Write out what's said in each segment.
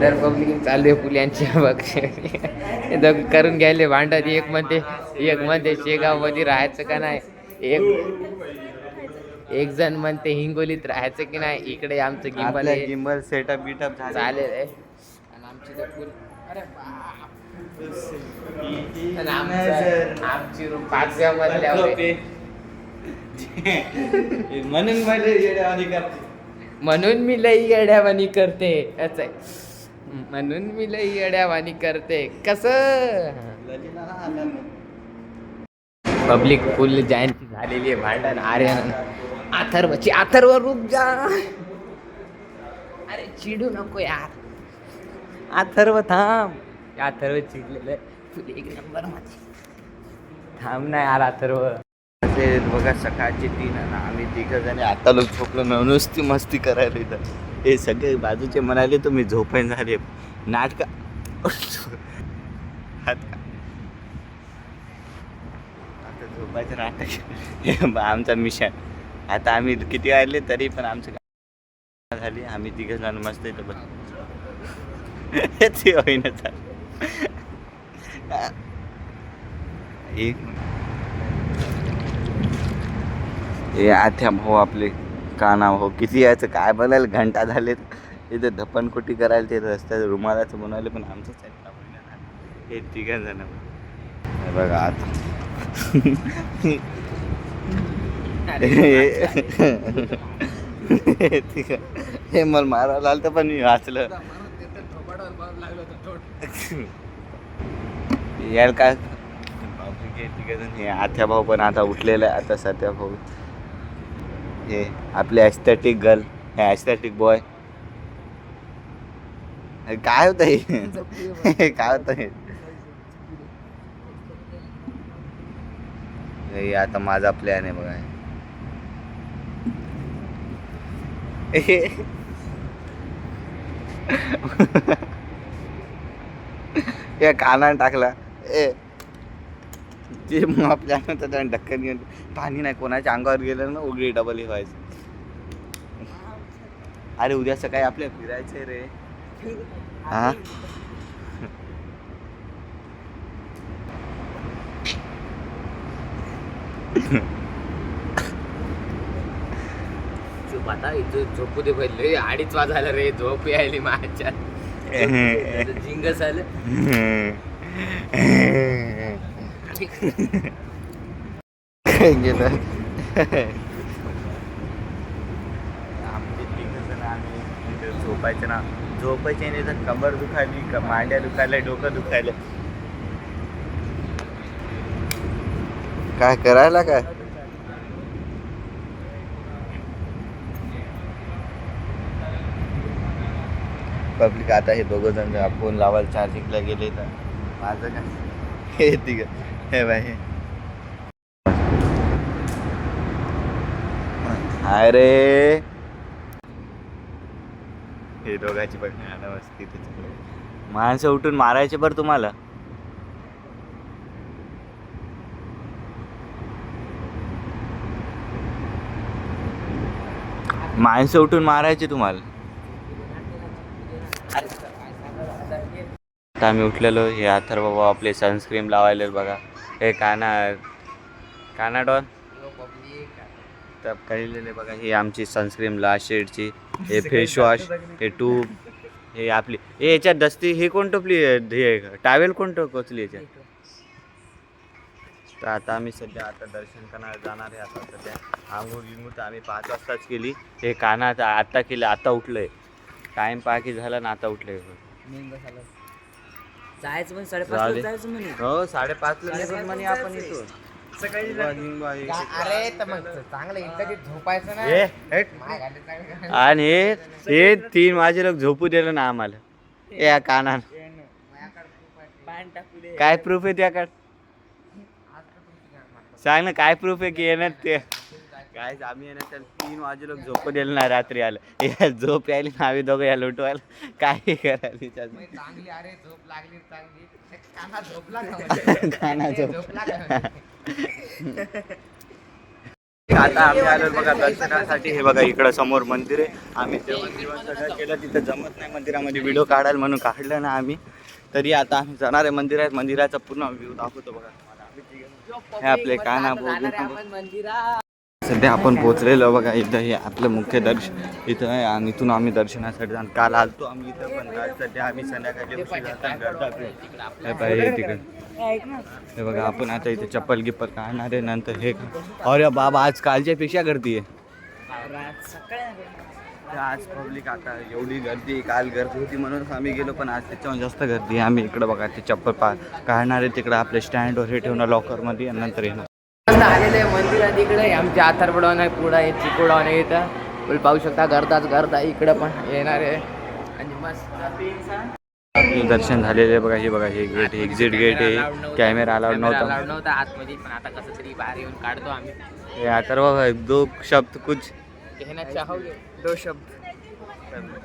तर पब्लिक चालू आहे पुल्यांची बघ करून घ्यायले भांडत. एक म्हणते शेगाव मध्ये राहायचं का नाही. एक जण म्हणते हिंगोलीत राहायचं की नाही. इकडे आमचं गिंबल आहे, गिंबल सेटअप बिटअप चालेल आहे. आणि आमची तर फुल अरे आमची रूम 5व्या मजल्यावर आहे. म्हणून मी लई येड्यावानी करते असं आहे. म्हणून मी लई येड्यावानी करते कसं. पब्लिक फुल जॉईंट झालेली आहे. भांडण आर्यन अथर्व रुक जा. अरे चिडू नको यार. अथर्व थांब. अथर्व चिडलेलं आहे. तू एक नंबर मध्ये थांब ना यार अथर्व. बघा सकाळचे 3 आणि आम्ही 3 जणी आता लोक झोपलो ना, नुसती मस्ती करायला इथं. हे सगळे बाजूचे म्हणाले तुम्ही झोपायला झाले नाटक. आता झोपायचं नाटक आमचा मिशन. आता आम्ही किती वाजले तरी पण आमचं काम झाली. आम्ही 3 जण मस्त इथं बस होईना चाल. एक हे आथ्या भाऊ आपले काना भाऊ किती यायचं काय बोलायला घंटा झालेत. इथे धपनकुटी करायला ते रस्त्यात रुमालाचं बनवले पण आमचं हे 3 जण बघा आता. हे मला मारायला आलं तर पण मी वाचलं यार काय. 3 जण हे आथ्या भाऊ पण आता उठलेला आहे. आता सध्या भाऊ हे आपले ॲस्थेटिक गर्ल, हे ॲस्थेटिक बॉय. काय होतं हे काय होतं हे आता माझा प्लॅन आहे बघा. या कानाने टाकला ते मग आपल्या त्याच्या ढक्कन घेऊन पाणी नाही कोणाच्या अंगावर गेलं ना उघडी डबल हे व्हायचं. अरे उद्या सकाळी आपल्या फिरायचंय रे. हा आता इथं झोपू दे पहिले. 2:30 वाजायला रे. झोप यायली माझ्या जिंगस आलं. गेलं आमचे 3 जण आम्ही झोपायचे ना. झोपायचे नाही तर कंबर दुखायली, मांड्या दुखायला, डोकं दुखायला. काय करायला काय. पब्लिक आता हे 2 जण फोन लावायला चार्जिंगला गेले तर माझं काय हे 3 हे बाई. अरे हे दोघांची पण मस्ती. माणसं उठून मारायचे बरं तुम्हाला. माणसं उठून मारायचे तुम्हाला. आता आम्ही उठलेलो. हे अथर्व बाबा आपले सनस्क्रीन लावायले बघा. हे काना डॉन तर कळलेले बघा. ही आमची सनस्क्रीन लास्ट शेडची. हे फेसवॉश, हे ट्यूब, हे आपली हे याच्यात दस्ती. हे कोण टोपली हे टावेल कोण टोचली याच्यात. तर आता आम्ही सध्या आता दर्शन करणार जाणार आहे. आता सध्या आंघोळ गिंगूळ तर आम्ही 5 वाजताच केली. हे काना आता केलं. आता उठलंय. टाइम पाकी झाला ना आता उठलंय. जायचं पण 5:30 जायचं म्हणे. हो 5:30 ला म्हणे आपण येतो सकाळी. अरे तर मग चांगलं इथं झोपायचं ना. आणि हे 3 वाजे लोक झोपू दिलं ना आम्हाला. या काना काय प्रूफ आहे त्याकडे. सांग ना काय प्रूफ आहे की येणार ते. काय आम्ही येणार तर 3 वाजे लोक झोपू दिलं ना. रात्री आलं या झोप यायली ना. आम्ही दोघं या लुटवायला काय करायला चांगली. अरे झोप लागली चांगली. काना झोपला काना झोप आता आम्ही आलो बघा दर्शनासाठी. हे बघा इकडं समोर मंदिर आहे. आम्ही जेवण सगळं केलं, तिथं जमत नाही मंदिरामध्ये व्हिडिओ काढायला म्हणून काढलं ना आम्ही. तरी आता आम्ही जाणार आहे मंदिरात. मंदिराचा पूर्ण व्ह्यू दाखवतो बघा तुम्हाला. हे आपले काना भाऊ. सध्या आपण पोहोचलेलो बघा इथं. हे आपलं मुख्य दर्शन इथं आहे आणि इथून आम्ही दर्शनासाठी जाणार. काल आलतो आम्ही इथं, पण काल सध्या आम्ही संध्याकाळी तिकडे. हे बघा आपण आता इथे चप्पल गिप्पल काढणार आहे. नंतर हे अरे बाबा आज कालच्या पेक्षा गर्दी आहे. आज पब्लिक आता एवढी गर्दी, काल गर्दी होती म्हणून आम्ही गेलो, पण आज त्याच्यावर जास्त गर्दी आहे. आम्ही इकडं बघा ते चप्पल काढणार आहे तिकडं आपल्या स्टँडवर हे ठेवणार लॉकरमध्ये आणि नंतर येणार. आलेलं आहे मंदिरात इकडे. आमच्या आथरपडवण आहे, पुढं आहे चिकोडावण आहे. इथं पाहू शकता गर्दाच गर्दा इकडं पण येणार आहे. आणि मस्त दर्शन झालेलं आहे बघा. हे बघा हे गेट, एक्झिट गेट आहे. कॅमेरा अलाउड नव्हता आतमध्ये, पण आता कसं तरी बाहेर येऊन काढतो आम्ही. हे आता दो शब्द कुछ कहना चाहोगे? दो शब्द.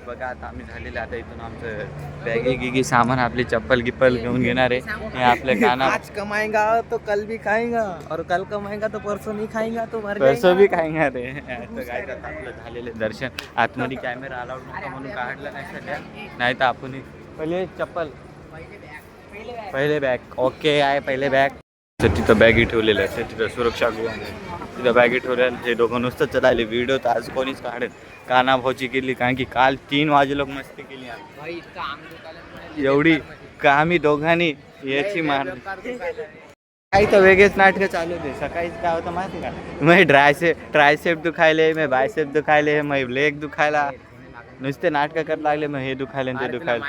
बघा आता आम्ही झालेले. आता इथून आमचं बॅगी गिगी सामान आपली चप्पल गिप्पल घेऊन घेणार आहे. हे आपल्या काना आज कमाएगा तो कल भी खाएगा, और कल कमाएगा तो परसों नहीं खाएगा तो मर परसों भी खाएंगा रे. आता काय करतात आपलं झालेले दर्शन. आतमध्ये कॅमेरा अलाउड नव्हता म्हणून काढलं नाही सध्या. नाही तर आपण पहिले चप्पल पहिले बॅग ओके आहे. पहिले बॅग तिथं बॅगी ठेवलेलं आहे. तिथं सुरक्षा तिथं बॅगी ठेवलेलं. हे दोघं नुसतं चलायले. व्हिडिओ तर आज कोणीच काढेल. काना भाऊची केली, कारण की काल 3 वाजे लोक मस्ती केली आम्ही. एवढी का आम्ही दोघांनी याची मार काही तर वेगळेच नाटकं चालू होते. सकाळीच काय होतं माहिती का, मग ट्रायसेप दुखायले, मग बायसेप दुखायले, मग लेग दुखायला. नुसते नाटकं करायला लागले. मग हे दुखायले ते दुखायले.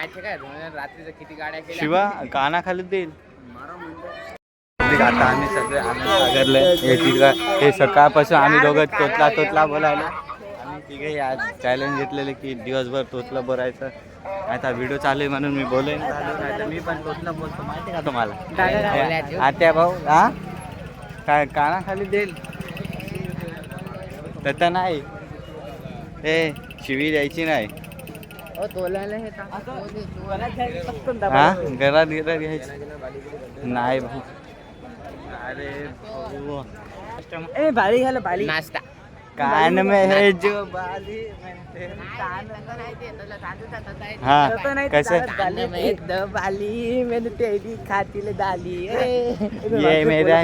शिवा काना खाली देईल. आता आम्ही सगळे आनंद सागरले. हे सकाळपासून आम्ही दोघं तोतला बोलायला. आम्ही तिघे आज चॅलेंज घेतलेले की दिवसभर तोतला बोलायचं. आता व्हिडिओ चालू आहे म्हणून मी बोलेन. मी पण तोतला बोलतो माहिती का तुम्हाला. आत्या भाऊ हा काय काना खाली देईल तर नाही. ए शिवी द्यायची नाही. हा घरात घ्यायची नाही भाऊ. अरे बाली घाल बाली नाश्ता कान में है जो बाली. हाँ कैसे बाली मैंने तेरी खातिर डाली. ये मेरा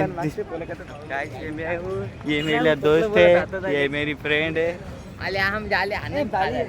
ये मेरा दोस्त है, ये मेरी फ्रेंड है. हम जाले आने बाली.